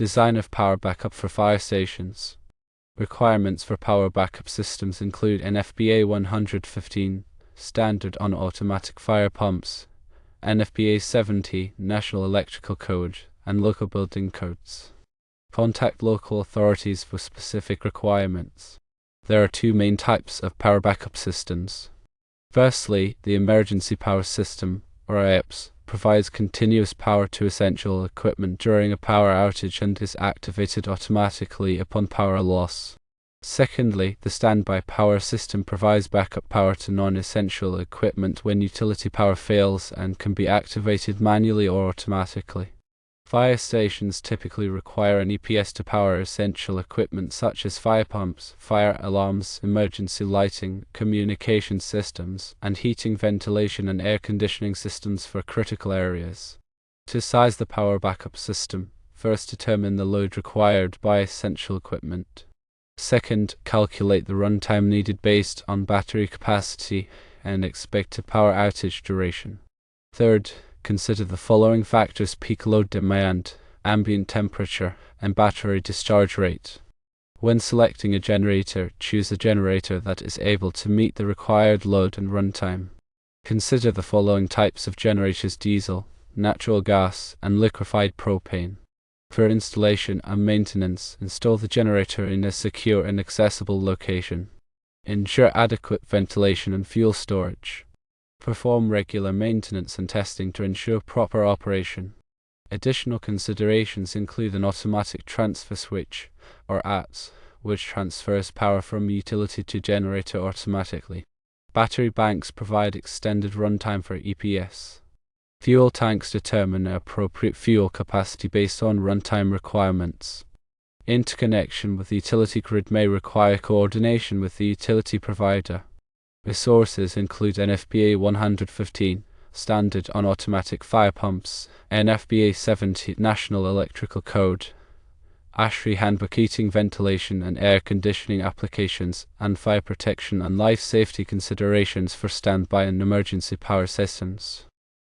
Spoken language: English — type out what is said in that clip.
Design of power backup for fire stations. Requirements for power backup systems include NFPA 115, Standard on Automatic Fire Pumps, NFPA 70, National Electrical Code, and local building codes. Contact local authorities for specific requirements. There are two main types of power backup systems. Firstly, the Emergency Power System, or EPS, provides continuous power to essential equipment during a power outage and is activated automatically upon power loss. Secondly, the Standby Power System provides backup power to non-essential equipment when utility power fails and can be activated manually or automatically. Fire stations typically require an EPS to power essential equipment such as fire pumps, fire alarms, emergency lighting, communication systems, and heating, ventilation, and air conditioning systems for critical areas. To size the power backup system, first determine the load required by essential equipment. Second, calculate the runtime needed based on battery capacity and expected power outage duration. Third, consider the following factors: peak load demand, ambient temperature, and battery discharge rate. When selecting a generator, choose a generator that is able to meet the required load and runtime. Consider the following types of generators: diesel, natural gas, and liquefied propane. For installation and maintenance, install the generator in a secure and accessible location. Ensure adequate ventilation and fuel storage. Perform regular maintenance and testing to ensure proper operation. Additional considerations include an automatic transfer switch, or ATS, which transfers power from utility to generator automatically. Battery banks provide extended runtime for EPS. Fuel tanks determine appropriate fuel capacity based on runtime requirements. Interconnection with the utility grid may require coordination with the utility provider. Resources include NFPA 115, Standard on Automatic Fire Pumps, NFPA 70, National Electrical Code, ASHRAE Handbook, heating, ventilation, and air conditioning applications, and fire protection and life safety considerations for standby and emergency power systems.